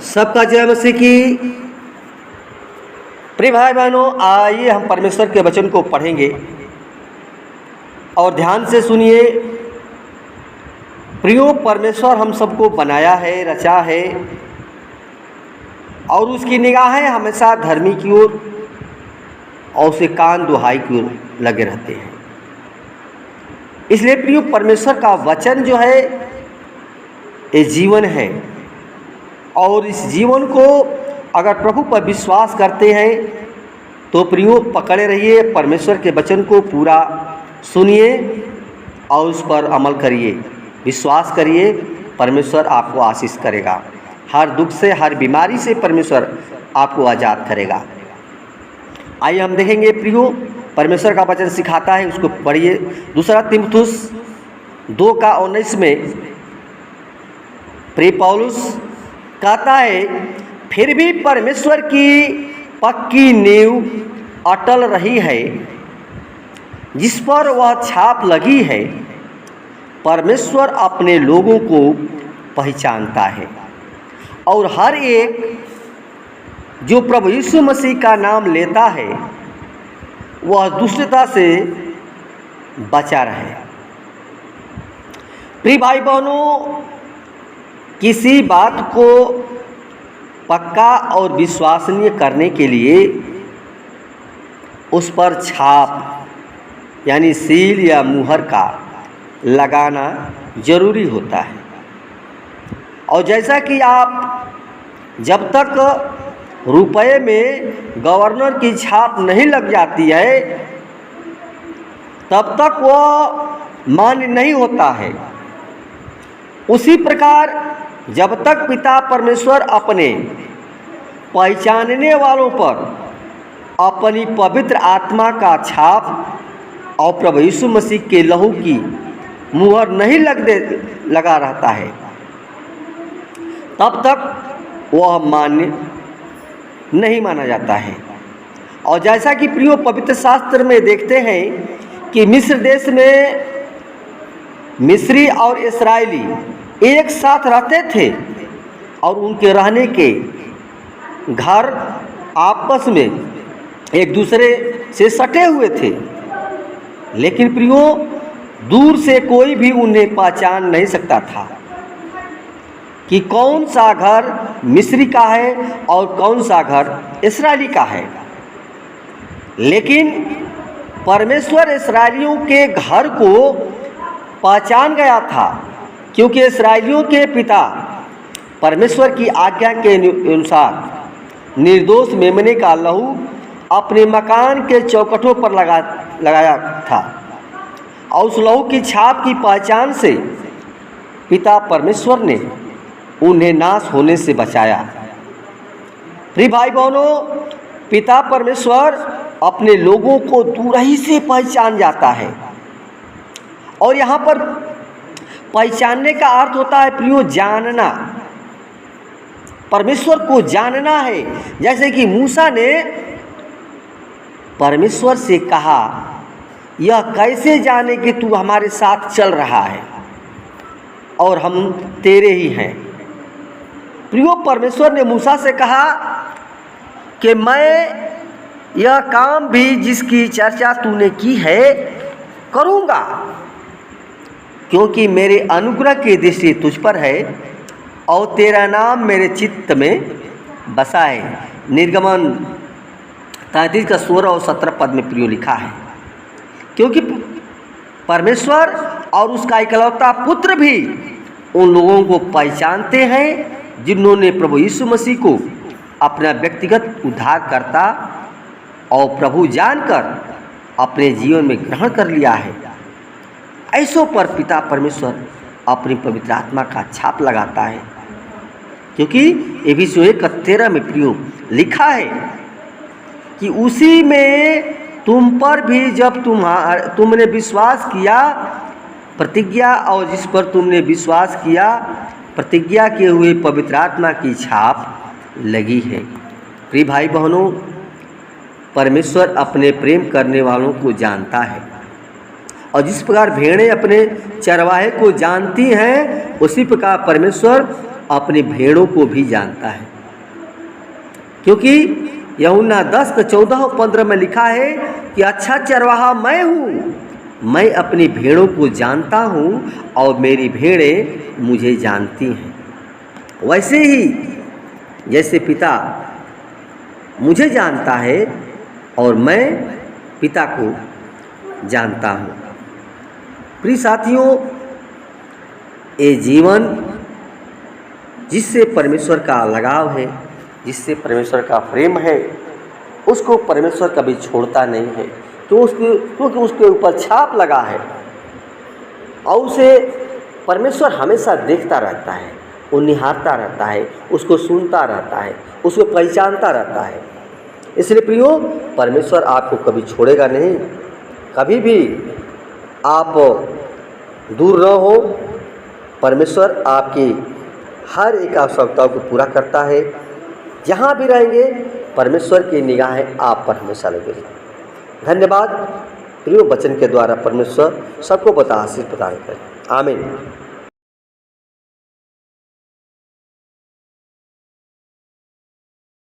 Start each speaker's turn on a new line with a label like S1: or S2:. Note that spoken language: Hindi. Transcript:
S1: सबका जय मसीह की। प्रिय भाई बहनों, आइए हम परमेश्वर के वचन को पढ़ेंगे और ध्यान से सुनिए। प्रियो, परमेश्वर हम सबको बनाया है, रचा है और उसकी निगाहें हमेशा धर्मी की ओर और उसे कान दुहाई की ओर लगे रहते हैं। इसलिए प्रियो, परमेश्वर का वचन जो है ये जीवन है और इस जीवन को अगर प्रभु पर विश्वास करते हैं तो प्रियो पकड़े रहिए, परमेश्वर के वचन को पूरा सुनिए और उस पर अमल करिए, विश्वास करिए। परमेश्वर आपको आशीष करेगा, हर दुख से, हर बीमारी से परमेश्वर आपको आज़ाद करेगा। आइए हम देखेंगे प्रियो, परमेश्वर का वचन सिखाता है, उसको पढ़िए। दूसरा तीमुथियुस 2:19 में प्रिय पौलुस कहता है, फिर भी परमेश्वर की पक्की नींव अटल रही है जिस पर वह छाप लगी है। परमेश्वर अपने लोगों को पहचानता है और हर एक जो प्रभु यीशु मसीह का नाम लेता है वह दुष्टता से बचा रहे। प्रिय भाई बहनों, किसी बात को पक्का और विश्वसनीय करने के लिए उस पर छाप यानी सील या मुहर का लगाना जरूरी होता है। और जैसा कि आप जब तक रुपए में गवर्नर की छाप नहीं लग जाती है तब तक वह मान्य नहीं होता है, उसी प्रकार जब तक पिता परमेश्वर अपने पहचानने वालों पर अपनी पवित्र आत्मा का छाप और प्रभु यीशु मसीह के लहू की मुहर नहीं लगा रहता है तब तक वह मान्य नहीं माना जाता है। और जैसा कि प्रियो पवित्र शास्त्र में देखते हैं कि मिस्र देश में मिस्री और इस्राएली एक साथ रहते थे और उनके रहने के घर आपस में एक दूसरे से सटे हुए थे, लेकिन प्रियो दूर से कोई भी उन्हें पहचान नहीं सकता था कि कौन सा घर मिस्री का है और कौन सा घर इस्राएली का है। लेकिन परमेश्वर इस्राएलियों के घर को पहचान गया था, क्योंकि इस्राएलियों के पिता परमेश्वर की आज्ञा के अनुसार निर्दोष मेमने का लहू अपने मकान के चौखटों पर लगाया था और उस लहू की छाप की पहचान से पिता परमेश्वर ने उन्हें नाश होने से बचाया। प्रिय भाई बहनों, पिता परमेश्वर अपने लोगों को दूर ही से पहचान जाता है और यहाँ पर पहचानने का अर्थ होता है प्रियो जानना, परमेश्वर को जानना है। जैसे कि मूसा ने परमेश्वर से कहा, यह कैसे जाने कि तू हमारे साथ चल रहा है और हम तेरे ही हैं। प्रियो, परमेश्वर ने मूसा से कहा कि मैं यह काम भी जिसकी चर्चा तूने की है करूँगा, क्योंकि मेरे अनुग्रह की दृष्टि तुझ पर है और तेरा नाम मेरे चित्त में बसा है। निर्गमन 33 का 16 और 17 पद में प्रियो लिखा है। क्योंकि परमेश्वर और उसका इकलौता पुत्र भी उन लोगों को पहचानते हैं जिन्होंने प्रभु यीशु मसीह को अपना व्यक्तिगत उद्धारकर्ता और प्रभु जानकर अपने जीवन में ग्रहण कर लिया है। ऐसों पर पिता परमेश्वर अपनी पवित्र आत्मा का छाप लगाता है, क्योंकि एफिसियों 1:13 में प्रियो लिखा है कि उसी में तुम पर भी जब तुमने विश्वास किया प्रतिज्ञा और जिस पर तुमने विश्वास किया प्रतिज्ञा किए हुए पवित्र आत्मा की छाप लगी है। प्रिय भाई बहनों, परमेश्वर अपने प्रेम करने वालों को जानता है और जिस प्रकार भेड़ें अपने चरवाहे को जानती हैं उसी प्रकार परमेश्वर अपनी भेड़ों को भी जानता है। क्योंकि यूहन्ना 10:14-15 में लिखा है कि अच्छा चरवाहा मैं हूँ, मैं अपनी भेड़ों को जानता हूँ और मेरी भेड़ें मुझे जानती हैं। वैसे ही जैसे पिता मुझे जानता है और मैं पिता को जानता हूँ। प्रिय साथियों, ये जीवन जिससे परमेश्वर का लगाव है, जिससे परमेश्वर का प्रेम है, उसको परमेश्वर कभी छोड़ता नहीं है, क्योंकि उसके ऊपर छाप लगा है और उसे परमेश्वर हमेशा देखता रहता है, वो निहारता रहता है, उसको सुनता रहता है, उसको पहचानता रहता है। इसलिए प्रियो, परमेश्वर आपको कभी छोड़ेगा नहीं। कभी भी आप दूर न हो, परमेश्वर आपकी हर एक आवश्यकताओं को पूरा करता है। जहाँ भी रहेंगे परमेश्वर की निगाहें आप पर हमेशा लगेगी। धन्यवाद प्रियो, वचन के द्वारा परमेश्वर सबको आशीष प्रदान करें। आमीन।